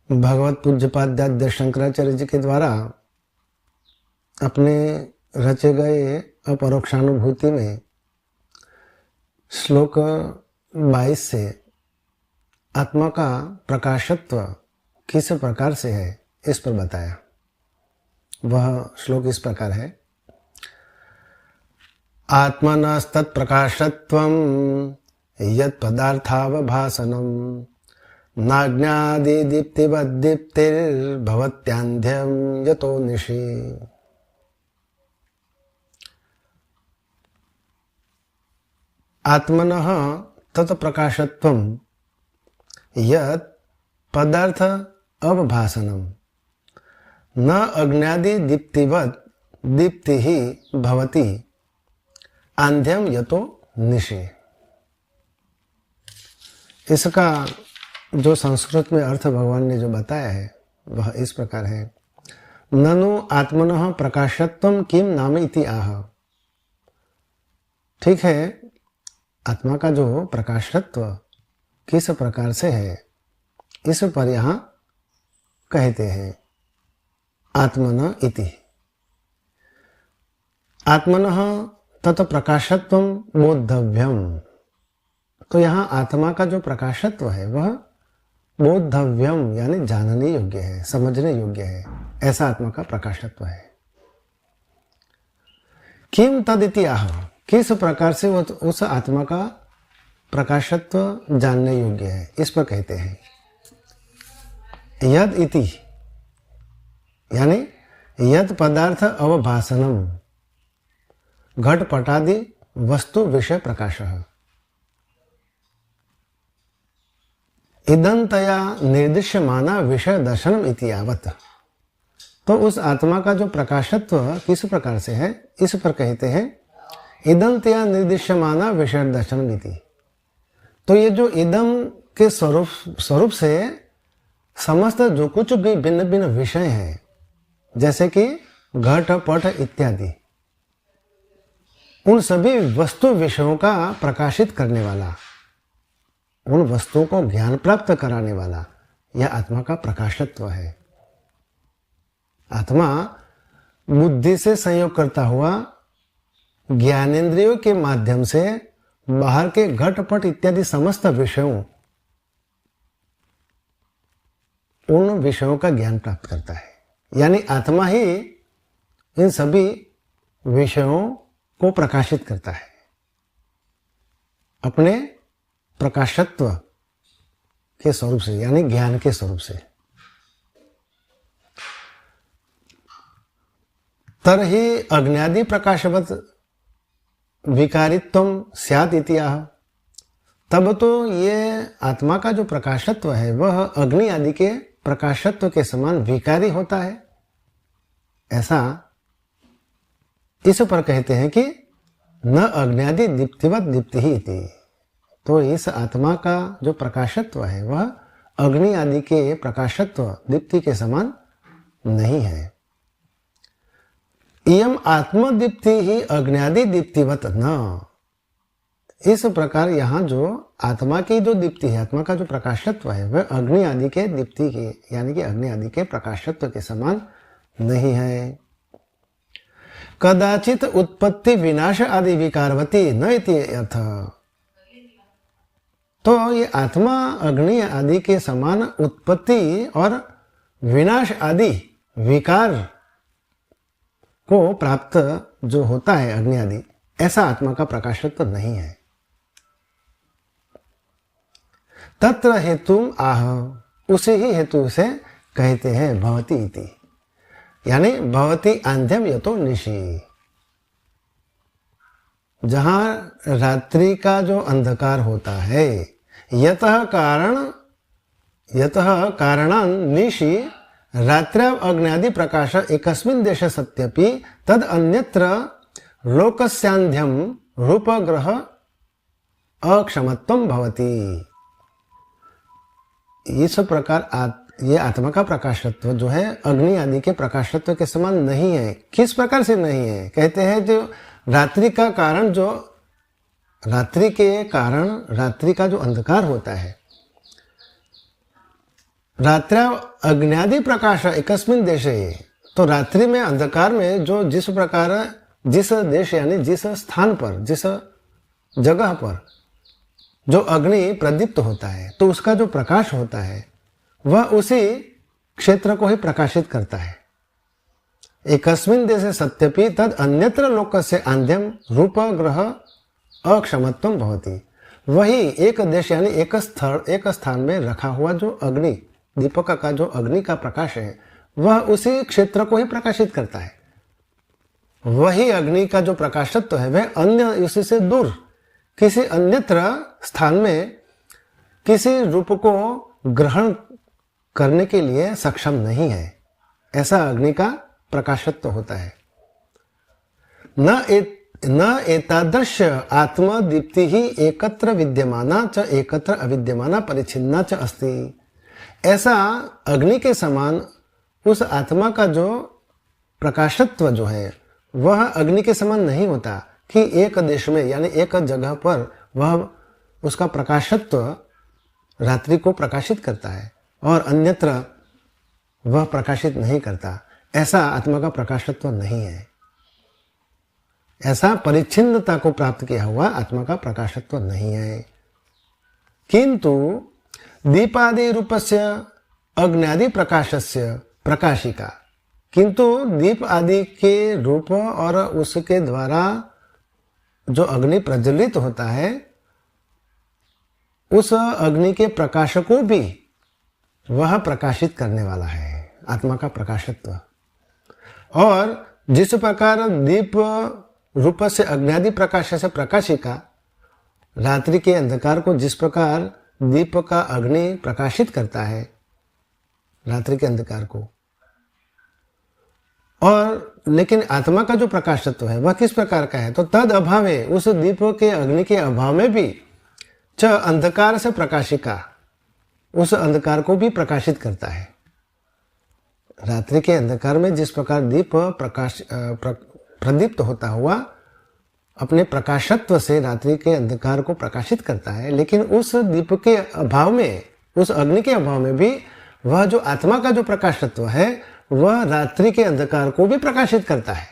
भगवत पूज्यपाद्याद्य शंकराचार्य जी के द्वारा अपने रचे गए अपरोक्षानुभूति में श्लोक 22 से आत्मा का प्रकाशत्व किस प्रकार से है इस पर बताया। वह श्लोक इस प्रकार है। आत्मनस्तत्प्रकाशत्वं यत् पदार्थावभासनं नाज्ञादिदीप्तिवद्दीप्तिर्भवत्यान्ध्यं यतो निशि। आत्मनः तत्प्रकाशत्वं यत् पदार्थ अवभासनं न अज्ञादि दीप्तिवत् दीप्ति ही भवति आंध्यम यतो निशि। इसका जो संस्कृत में अर्थ भगवान ने जो बताया है वह इस प्रकार है। ननु आत्मनः प्रकाशत्वं किम नाम इति आह। ठीक है, आत्मा का जो प्रकाशत्व किस प्रकार से है इस पर यहाँ कहते हैं आत्मन इति। आत्मनः तत् प्रकाशत्वं बोद्धव्यम। तो यहाँ आत्मा का जो प्रकाशत्व है वह बोद्धव्यम यानी जानने योग्य है, समझने योग्य है, ऐसा आत्मा का प्रकाशत्व है। किम तदिति आह, किस प्रकार से उस आत्मा का प्रकाशत्व जानने योग्य है इस पर कहते हैं यद इति, यानी यद पदार्थ अवभासनम घटपटादि वस्तु विषय प्रकाशः इदंतया निर्दिश्यमाना विषय दर्शनम इति यावत्। तो उस आत्मा का जो प्रकाशत्व किस प्रकार से है इस पर कहते हैं इदंतया निर्दिश्यमाना विषय दर्शनम इति। तो ये जो इदम के स्वरूप से समस्त जो कुछ भी भिन्न भिन्न विषय हैं जैसे कि घट पट इत्यादि, उन सभी वस्तु विषयों का प्रकाशित करने वाला, उन वस्तुओं को ज्ञान प्राप्त कराने वाला यह आत्मा का प्रकाशत्व है। आत्मा बुद्धि से संयोग करता हुआ ज्ञानेंद्रियों के माध्यम से बाहर के घटपट इत्यादि समस्त विषयों, उन विषयों का ज्ञान प्राप्त करता है। यानी आत्मा ही इन सभी विषयों को प्रकाशित करता है अपने प्रकाशत्व के स्वरूप से, यानी ज्ञान के स्वरूप से। तरहि अज्ञादि प्रकाशवत विकारित्वम स्यात् इति आह। तब तो ये आत्मा का जो प्रकाशत्व है वह अग्नि आदि के प्रकाशत्व के समान विकारी होता है, ऐसा इस पर कहते हैं कि न अज्ञादि दीप्तिवत दीप्ति ही इति। तो इस आत्मा का जो प्रकाशत्व है वह अग्नि आदि के प्रकाशत्व दीप्ति के समान नहीं है। इयम आत्मदीप्ति ही अज्ञादि दीप्तिवत न। इस प्रकार यहाँ जो आत्मा की जो दीप्ति है, आत्मा का जो प्रकाशत्व है वह अग्नि आदि के दीप्ति के यानी कि अग्नि आदि के प्रकाशत्व के समान नहीं है। कदाचित उत्पत्ति विनाश आदि विकारवती न इति अर्थ। तो ये आत्मा अग्नि आदि के समान उत्पत्ति और विनाश आदि विकार को प्राप्त जो होता है अग्नि आदि, ऐसा आत्मा का प्रकाशत्व नहीं है। तत्र हेतु आह, उसी ही हेतु से कहते हैं भवति इति, यानी भवति आंध्यम यतो निशि। जहां रात्रि का जो अंधकार होता है यतः कारणं निशि रात्र्याव अग्न्यादि प्रकाश एकस्मिन् देशे सत्यपि तद अन्यत्र लोकस्यांध्यम रूपग्रह अक्षमत्वम भवति। इस प्रकार ये आत्मा का प्रकाशत्व जो है अग्नि आदि के प्रकाशत्व के समान नहीं है। किस प्रकार से नहीं है? कहते हैं जो रात्रि का कारण, जो रात्रि के कारण रात्रि का जो अंधकार होता है रात्र्या अग्न्यादि प्रकाश एकस्मिन् देशे, तो रात्रि में अंधकार में जो जिस प्रकार जिस देश यानी जिस स्थान पर जिस जगह पर जो अग्नि प्रदीप्त होता है तो उसका जो प्रकाश होता है वह उसी क्षेत्र को ही प्रकाशित करता है। एकस्मिन् देशे सत्यपि तद अन्यत्र लोकस्य आंध्यम रूप ग्रह अक्षमत्वम भवति। वही एक देश यानी एक स्थान में रखा हुआ जो अग्नि दीपक का जो अग्नि का प्रकाश है वह उसी क्षेत्र को ही प्रकाशित करता है। वही अग्नि का जो प्रकाशत्व है वह अन्य उसी से दूर किसी अन्यत्र स्थान में किसी रूप को ग्रहण करने के लिए सक्षम नहीं है। ऐसा अग्नि का प्रकाशत्व होता है। न एतादृश आत्मदीप्ति ही एकत्र विद्यमाना च एकत्र अविद्यमाना परिच्छिन्ना च अस्ति। ऐसा अग्नि के समान उस आत्मा का जो प्रकाशत्व जो है वह अग्नि के समान नहीं होता कि एक देश में यानी एक जगह पर वह उसका प्रकाशत्व रात्रि को प्रकाशित करता है और अन्यत्र वह प्रकाशित नहीं करता। ऐसा आत्मा का प्रकाशत्व नहीं है। ऐसा परिच्छिन्नता को प्राप्त किया हुआ आत्मा का प्रकाशत्व नहीं है। किंतु दीपादि रूपस्य अग्न्यादि प्रकाशस्य प्रकाशिका, किंतु दीप आदि के रूप और उसके द्वारा जो अग्नि प्रज्वलित होता है उस अग्नि के प्रकाश को भी वह प्रकाशित करने वाला है आत्मा का प्रकाशत्व। और जिस प्रकार दीप रूप से अग्न्यादि प्रकाश से प्रकाशिका रात्रि के अंधकार को जिस प्रकार दीप का अग्नि प्रकाशित करता है रात्रि के अंधकार को, और लेकिन आत्मा का जो प्रकाशत्व है वह किस प्रकार का है, तो तद अभावे उस दीप के अग्नि के अभाव में भी च अंधकार से प्रकाशिका उस अंधकार को भी प्रकाशित करता है। रात्रि के अंधकार में जिस प्रकार दीप प्रदीप्त होता हुआ अपने प्रकाशत्व से रात्रि के अंधकार को प्रकाशित करता है, लेकिन उस दीप के अभाव में उस अग्नि के अभाव में भी वह जो आत्मा का जो प्रकाशत्व है वह रात्रि के अंधकार को भी प्रकाशित करता है।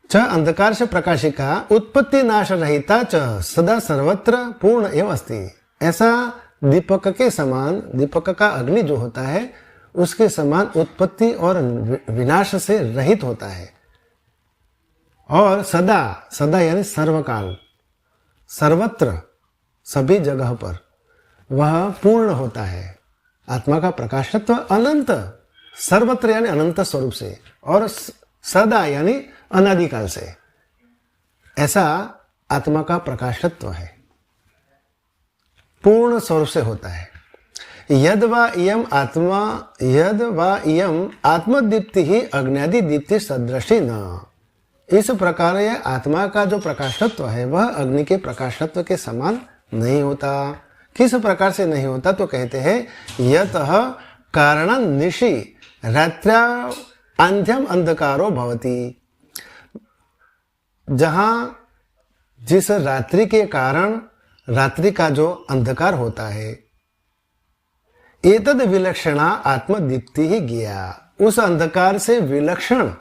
च अंधकार से प्रकाशिका उत्पत्ति नाश रहिता च सदा सर्वत्र पूर्ण एवं अस्ति। ऐसा दीपक के समान दीपक का अग्नि जो होता है उसके समान उत्पत्ति और विनाश से रहित होता है और सदा सदा यानी सर्वकाल सर्वत्र सभी जगह पर वह पूर्ण होता है। आत्मा का प्रकाशत्व अनंत सर्वत्र यानी अनंत स्वरूप से और सदा यानी अनादिकाल से ऐसा आत्मा का प्रकाशत्व है, पूर्ण स्वरूप से होता है। यद वा इयम आत्मदीप्ति ही अग्न्यादि दीप्ति सदृशी न। इस प्रकार यह आत्मा का जो प्रकाशत्व है वह अग्नि के प्रकाशत्व के समान नहीं होता। किस प्रकार से नहीं होता, तो कहते हैं यतः कारण निशि रात्र्या आंध्यम अंधकारो भवति। जहां जिस रात्रि के कारण रात्रि का जो अंधकार होता है एतद विलक्षणा आत्मदीप्ति ही गया। उस अंधकार से विलक्षण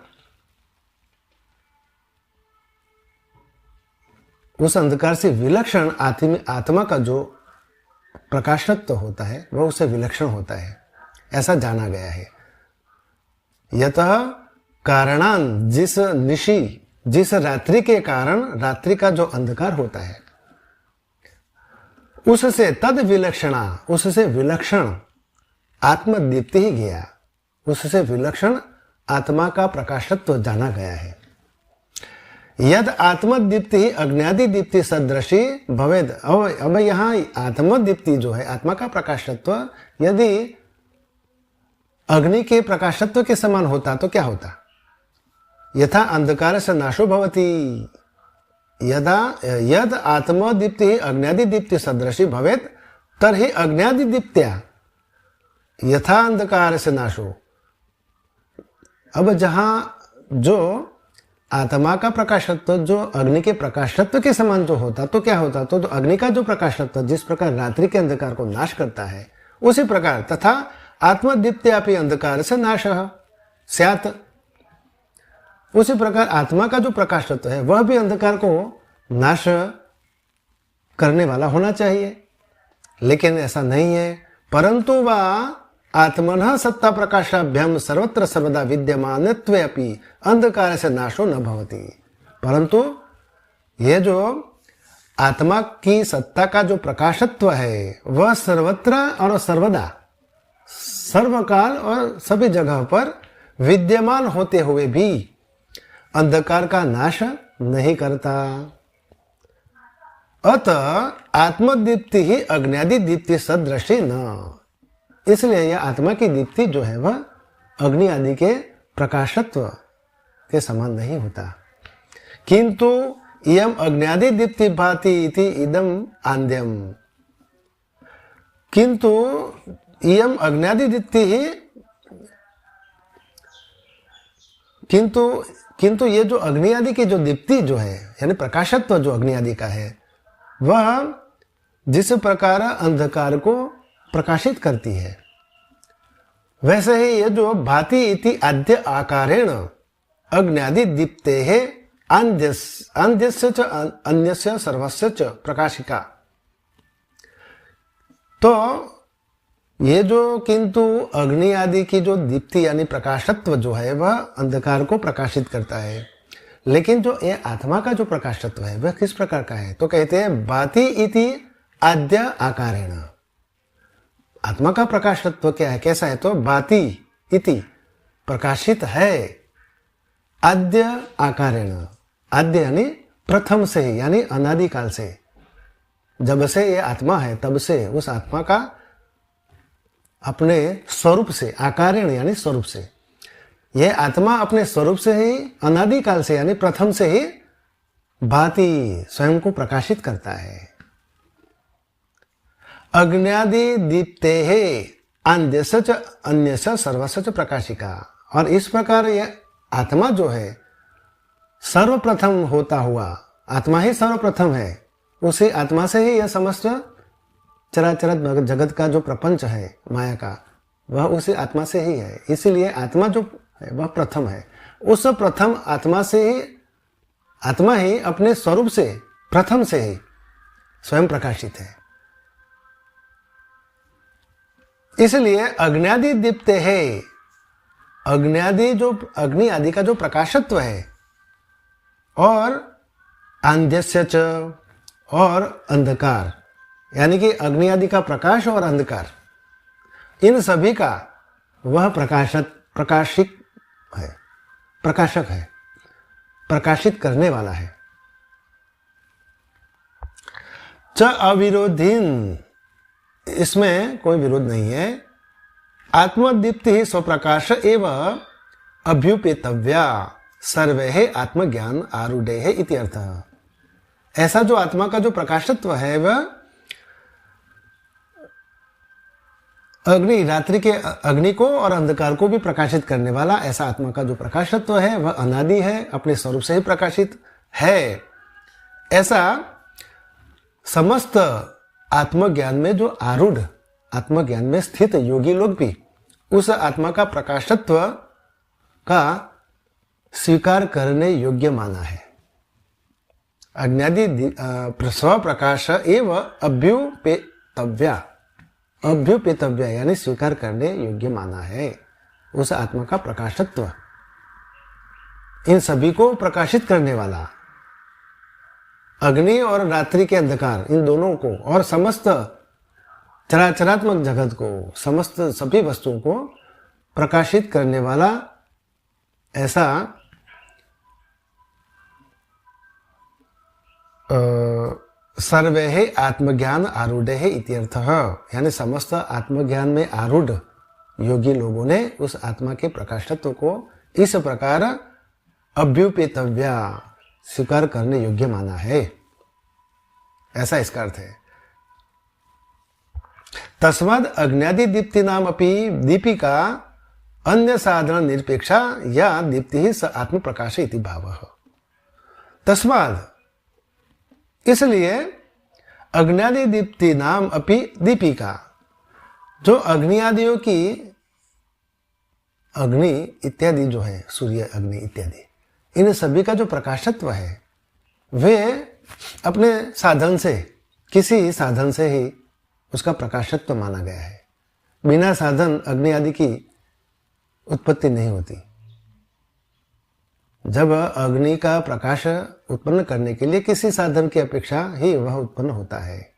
उस अंधकार से विलक्षण आत्मा का जो प्रकाशत्व होता है वह उससे विलक्षण होता है, ऐसा जाना गया है। यतः कारणान जिस निशि जिस रात्रि के कारण रात्रि का जो अंधकार होता है उससे तद विलक्षणा उससे विलक्षण आत्मदीप्ति ही गया। उससे विलक्षण आत्मा का प्रकाशत्व जाना गया है। यद आत्मदीप्ति ही अग्न्यादि दीप्ति सदृशी भवेद। अब यहाँ आत्मदीप्ति जो है आत्मा का प्रकाशत्व यदि अग्नि के प्रकाशत्व के समान होता तो क्या होता, यथा अंधकार से नाशो भवति। यद आत्मदीप्ति अग्न्यादि दीप्ति सदृशी भवेत तर्हि अग्न्यादि दीप्त्या यथा अंधकार से नाशो। अब जहां जो आत्मा का प्रकाशत्व जो अग्नि के प्रकाशत्व के समान जो होता तो क्या होता, तो अग्नि का जो प्रकाशत्व जिस प्रकार रात्रि के अंधकार को नाश करता है, उसी प्रकार तथा आत्मदीप्त्यापि अंधकार से नाश स्यात्, उसी प्रकार आत्मा का जो प्रकाशत्व है वह भी अंधकार को नाश करने वाला होना चाहिए, लेकिन ऐसा नहीं है। परंतु वह आत्मनः सत्ता प्रकाशाभ्याम सर्वत्र सर्वदा विद्यमानत्वे अपि अंधकार से नाशो न भवति। परंतु ये जो आत्मा की सत्ता का जो प्रकाशत्व है वह सर्वत्र और सर्वदा, सर्वकाल और सभी जगह पर विद्यमान होते हुए भी अंधकार का नाश नहीं करता। अतः आत्मदीप्ति ही अग्न्यादि दीप्ति सदृशी न, इसलिए यह आत्मा की दीप्ति जो है वह अग्नि आदि के प्रकाशत्व के समान नहीं होता। किंतु इयम अग्न्यादि दीप्ति भाति इति इदम आन्द्यम, किंतु इयम अग्न्यादि दीप्ति ही, किंतु ये जो अग्नि आदि की जो दीप्ति जो है यानी प्रकाशत्व जो अग्नि आदि का है वह जिस प्रकार अंधकार को प्रकाशित करती है, वैसे ही ये जो भाति इति आद्य आकारेण अग्न्यादि दीप्ते है अन्यस्य च अन्यस्य सर्वस्य च प्रकाशिका। तो ये जो किंतु अग्नि आदि की जो दीप्ति यानी प्रकाशत्व जो है वह अंधकार को प्रकाशित करता है, लेकिन जो ये आत्मा का जो प्रकाशत्व है वह किस प्रकार का है, तो कहते हैं भाति इति आद्य आकारेण। आत्मा का प्रकाशत्व क्या है, कैसा है, तो भाति इति प्रकाशित है आद्य आकारेण, आद्य यानी प्रथम से ही यानी अनादिकाल से, जब से ये आत्मा है तब से उस आत्मा का अपने स्वरूप से, आकारेण यानी स्वरूप से, यह आत्मा अपने स्वरूप से ही अनादिकाल से यानी प्रथम से ही भाति स्वयं को प्रकाशित करता है। अग्न्यादि दीप्ते है अन्यस्य च अन्यस्य सर्वस्य च प्रकाशिका। और इस प्रकार यह आत्मा जो है सर्वप्रथम होता हुआ, आत्मा ही सर्वप्रथम है, उसी आत्मा से ही यह समस्त चराचर जगत का जो प्रपंच है माया का वह उसी आत्मा से ही है। इसीलिए आत्मा जो है वह प्रथम है, उस प्रथम आत्मा से ही, आत्मा ही अपने स्वरूप से प्रथम से ही स्वयं प्रकाशित है। इसलिए अग्न्यादि दीप्ते है, अग्न्यादि जो अग्नि आदि का जो प्रकाशत्व है, और आंध्यस्य च और अंधकार यानी कि अग्नि आदि का प्रकाश और अंधकार, इन सभी का वह प्रकाशित है, प्रकाशक है, प्रकाशित करने वाला है। च अविरोधीन, इसमें कोई विरोध नहीं है। आत्मदीप्ति ही स्वप्रकाश एवं अभ्युपेतव्या सर्वे है आत्मज्ञान आरूढ़े है इति अर्थः। ऐसा जो आत्मा का जो प्रकाशत्व है वह अग्नि, रात्रि के अग्नि को और अंधकार को भी प्रकाशित करने वाला ऐसा आत्मा का जो प्रकाशत्व है वह अनादि है, अपने स्वरूप से ही प्रकाशित है। ऐसा समस्त आत्मज्ञान में जो आरूढ़, आत्मज्ञान में स्थित योगी लोग भी उस आत्मा का प्रकाशत्व का स्वीकार करने योग्य माना है। अज्ञादि स्वप्रकाश एवं अभ्युपेतव्या, अभ्युपेतव्या यानी स्वीकार करने योग्य माना है उस आत्मा का प्रकाशत्व, इन सभी को प्रकाशित करने वाला अग्नि और रात्रि के अंधकार, इन दोनों को और समस्त चराचरात्मक जगत को, समस्त सभी वस्तुओं को प्रकाशित करने वाला ऐसा सर्वे है आत्मज्ञान आरूढ़ है इत्यर्थः, यानी समस्त आत्मज्ञान में आरूढ़ योगी लोगों ने उस आत्मा के प्रकाशत्व को इस प्रकार अभ्युपेतव्या स्वीकार करने योग्य माना है, ऐसा इसका अर्थ है। तस्माद् अग्न्यादि दीप्ति नाम अपि दीपिका अन्य साधारण निरपेक्षा या दीप्ति ही स आत्म प्रकाश इति भावः। तस्माद इसलिए अग्न्यादि दीप्ति नाम अपि दीपिका, जो अग्नि आदियों की, अग्नि इत्यादि जो है, सूर्य अग्नि इत्यादि, इन सभी का जो प्रकाशत्व है वे अपने साधन से, किसी साधन से ही उसका प्रकाशत्व माना गया है। बिना साधन अग्नि आदि की उत्पत्ति नहीं होती। जब अग्नि का प्रकाश उत्पन्न करने के लिए किसी साधन की अपेक्षा ही वह उत्पन्न होता है।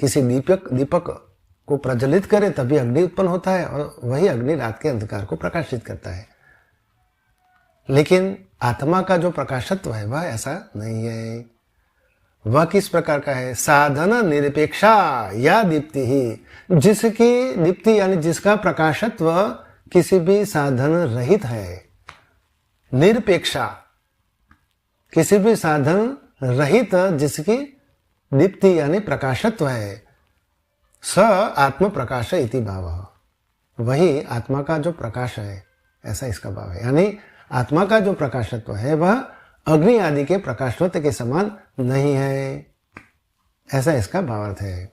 किसी दीपक को प्रज्वलित करे तभी अग्नि उत्पन्न होता है और वही अग्नि रात के अंधकार को प्रकाशित करता है। लेकिन आत्मा का जो प्रकाशत्व है वह ऐसा नहीं है। वह किस प्रकार का है? साधन निरपेक्षा या दीप्ति ही, जिसकी दीप्ति यानी जिसका प्रकाशत्व किसी भी साधन रहित है। निरपेक्षा, किसी भी साधन रहित जिसकी दीप्ति यानी प्रकाशत्व है। स आत्म प्रकाश इति भाव, वही आत्मा का जो प्रकाश है, ऐसा इसका भाव है। यानी आत्मा का जो प्रकाशत्व है वह अग्नि आदि के प्रकाशत्व के समान नहीं है, ऐसा इसका भावार्थ है।